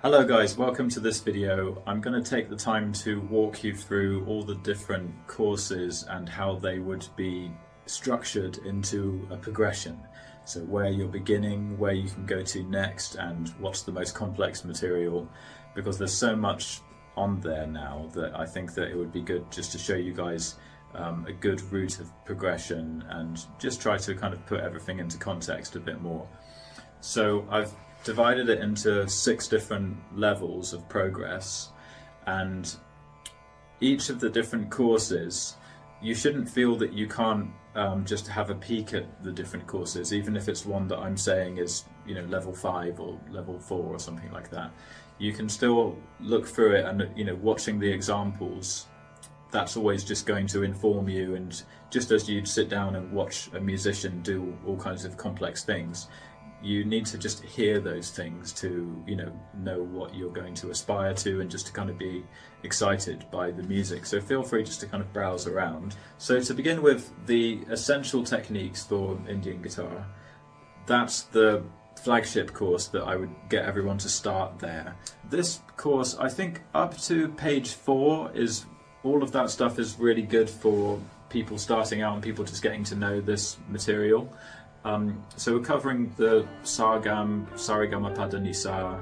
Hello guys, welcome to this video. I'm going to take the time to walk you through all the different courses and how they would be structured into a progression. So where you're beginning, where you can go to next, and what's the most complex material, because there's so much on there now that I think that it would be good just to show you guys a good route of progression and just try to kind of put everything into context a bit more. So I've divided it into 6 different levels of progress, and each of the different courses, you shouldn't feel that you can't just have a peek at the different courses, even if it's one that I'm saying is, you know, level 5 or level 4 or something like that. You can still look through it, and you know, watching the examples, that's always just going to inform you. And just as you'd sit down and watch a musician do all kinds of complex things, you need to just hear those things to, you know what you're going to aspire to, and just to kind of be excited by the music. So feel free just to kind of browse around. So to begin with, the essential techniques for Indian guitar, that's the flagship course that I would get everyone to start there. This course, I think up to page 4 is, all of that stuff is really good for people starting out and people just getting to know this material. So we're covering the sargam, sarigama pada nisa,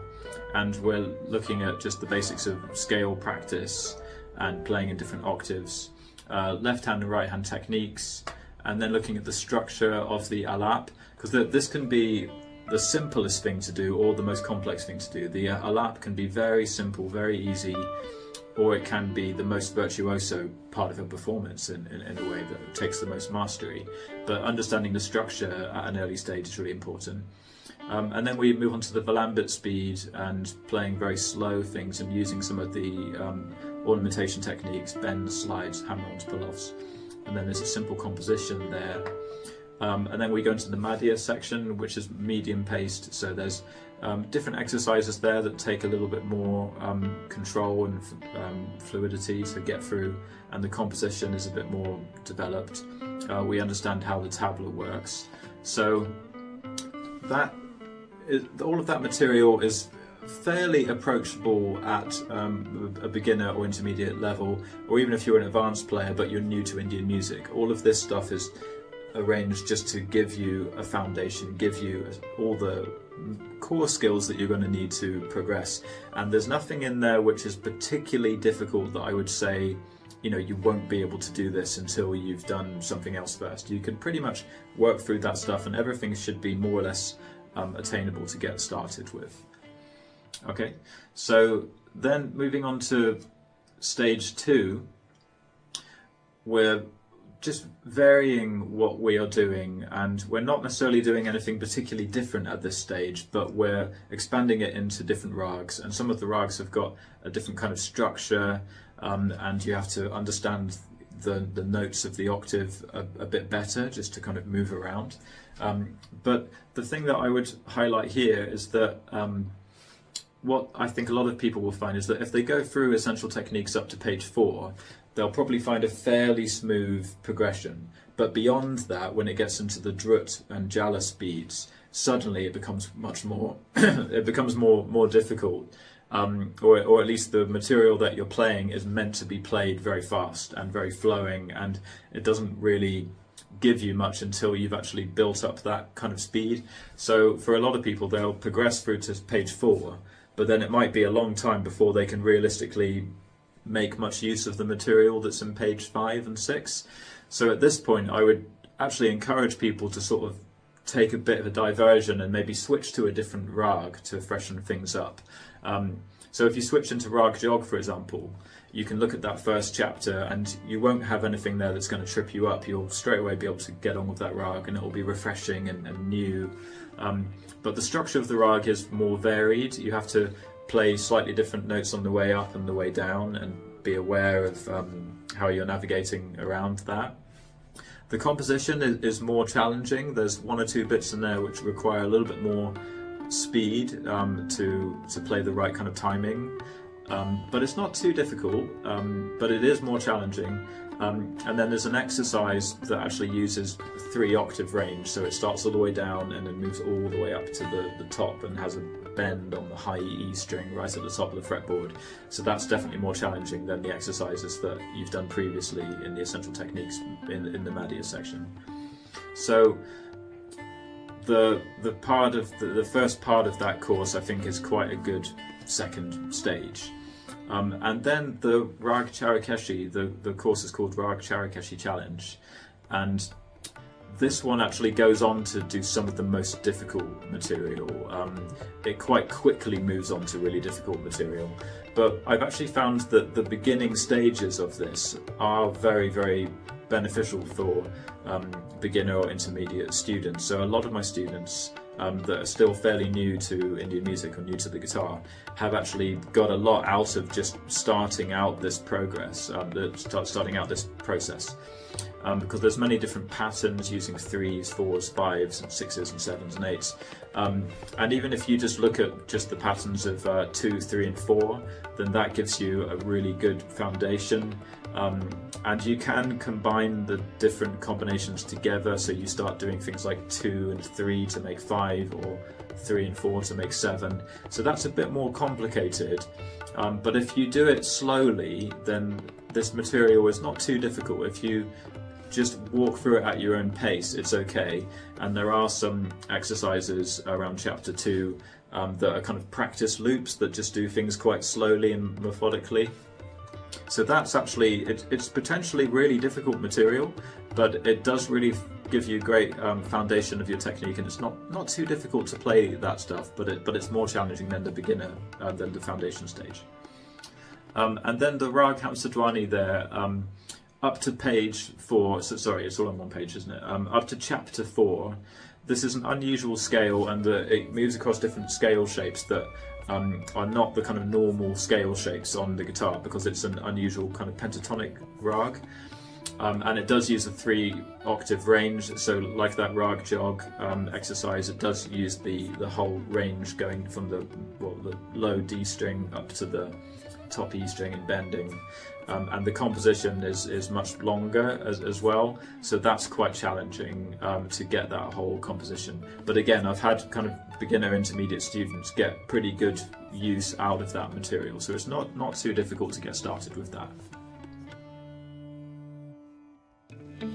and we're looking at just the basics of scale practice and playing in different octaves, left hand and right hand techniques, and then looking at the structure of the alap, because this can be the simplest thing to do or the most complex thing to do. The alap can be very simple, very easy, or it can be the most virtuoso part of a performance in a way that takes the most mastery. But understanding the structure at an early stage is really important. And then we move on to the Volambit speed and playing very slow things and using some of the ornamentation techniques, bends, slides, hammer-ons, pull-offs. And then there's a simple composition there. And then we go into the Madhya section, which is medium paced. So there's different exercises there that take a little bit more control and fluidity to get through, and the composition is a bit more developed. We understand how the tabla works. So all of that material is fairly approachable at a beginner or intermediate level, or even if you're an advanced player but you're new to Indian music. All of this stuff is arranged just to give you a foundation, give you all the core skills that you're going to need to progress. And there's nothing in there which is particularly difficult that I would say, you know, you won't be able to do this until you've done something else first. You can pretty much work through that stuff, and everything should be more or less attainable to get started with. Okay, so then moving on to stage 2, we're just varying what we are doing, and we're not necessarily doing anything particularly different at this stage, but we're expanding it into different rags, and some of the rags have got a different kind of structure, and you have to understand the notes of the octave a bit better just to kind of move around. But the thing that I would highlight here is that what I think a lot of people will find is that if they go through essential techniques up to page 4, they'll probably find a fairly smooth progression. But beyond that, when it gets into the drut and jala speeds, suddenly it becomes much more it becomes more difficult, or at least the material that you're playing is meant to be played very fast and very flowing, and it doesn't really give you much until you've actually built up that kind of speed. So for a lot of people, they'll progress through to page 4, but then it might be a long time before they can realistically make much use of the material that's in page 5 and 6. So at this point, I would actually encourage people to sort of take a bit of a diversion and maybe switch to a different rag to freshen things up. So if you switch into rag jog, for example, you can look at that first chapter and you won't have anything there that's going to trip you up. You'll straight away be able to get on with that rag, and it will be refreshing and new. But the structure of the rag is more varied. You have to play slightly different notes on the way up and the way down, and be aware of how you're navigating around that. The composition is more challenging. There's 1 or 2 bits in there which require a little bit more speed to play the right kind of timing, but it's not too difficult, but it is more challenging. And then there's an exercise that actually uses 3-octave range, so it starts all the way down and then moves all the way up to the top and has a bend on the high E string right at the top of the fretboard. So that's definitely more challenging than the exercises that you've done previously in the essential techniques in the Madhya section. So the first part of that course, I think, is quite a good second stage. And then the Raag Charakeshi, the course is called Raag Charakeshi Challenge, and this one actually goes on to do some of the most difficult material. It quite quickly moves on to really difficult material, but I've actually found that the beginning stages of this are very, very beneficial for beginner or intermediate students. So a lot of my students that are still fairly new to Indian music or new to the guitar have actually got a lot out of just starting out this progress, starting out this process. Because there's many different patterns using 3s, 4s, 5s, and 6s, and 7s, and 8s. And even if you just look at just the patterns of 2, 3, and 4, then that gives you a really good foundation. And you can combine the different combinations together, so you start doing things like 2 and 3 to make 5, or 3 and 4 to make 7. So that's a bit more complicated. But if you do it slowly, then this material is not too difficult. If you just walk through it at your own pace, it's okay. And there are some exercises around chapter 2 that are kind of practice loops that just do things quite slowly and methodically. So that's actually, it's potentially really difficult material, but it does really give you great foundation of your technique, and it's not too difficult to play that stuff, but it's more challenging than the beginner, than the foundation stage. And then the Raag Hamsadwani there, up to page 4, so sorry, it's all on one page, isn't it? Up to chapter 4, this is an unusual scale, and it moves across different scale shapes that are not the kind of normal scale shapes on the guitar, because it's an unusual kind of pentatonic rag. And it does use a 3-octave range, so like that Raag jog exercise, it does use the whole range going from the low D string up to the top E string and bending. And the composition is much longer as well, so that's quite challenging to get that whole composition. But again, I've had kind of beginner intermediate students get pretty good use out of that material, so it's not too difficult to get started with that.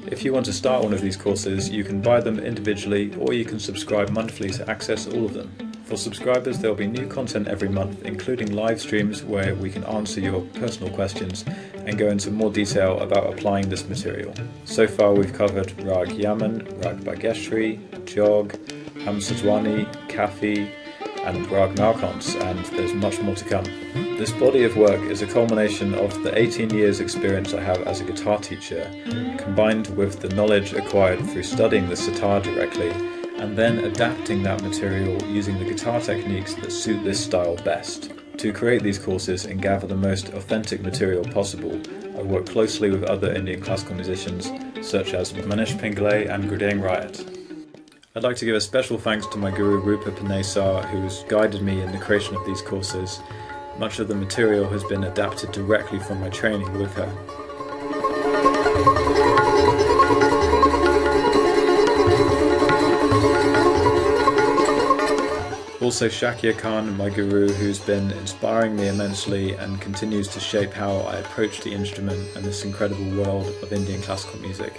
If you want to start one of these courses, you can buy them individually, or you can subscribe monthly to access all of them. For subscribers, there will be new content every month, including live streams where we can answer your personal questions and go into more detail about applying this material. So far we've covered Raag Yaman, Raag Bageshri, Jog, Hamsadwani, Kafi and Raag Malkons, and there's much more to come. This body of work is a culmination of the 18 years experience I have as a guitar teacher, combined with the knowledge acquired through studying the sitar directly, and then adapting that material using the guitar techniques that suit this style best. To create these courses and gather the most authentic material possible, I work closely with other Indian classical musicians such as Manish Pingle and Gurudeng Riot. I'd like to give a special thanks to my guru Roopa Panesar, who has guided me in the creation of these courses. Much of the material has been adapted directly from my training with her. Also Shakir Khan, my guru, who's been inspiring me immensely and continues to shape how I approach the instrument and this incredible world of Indian classical music.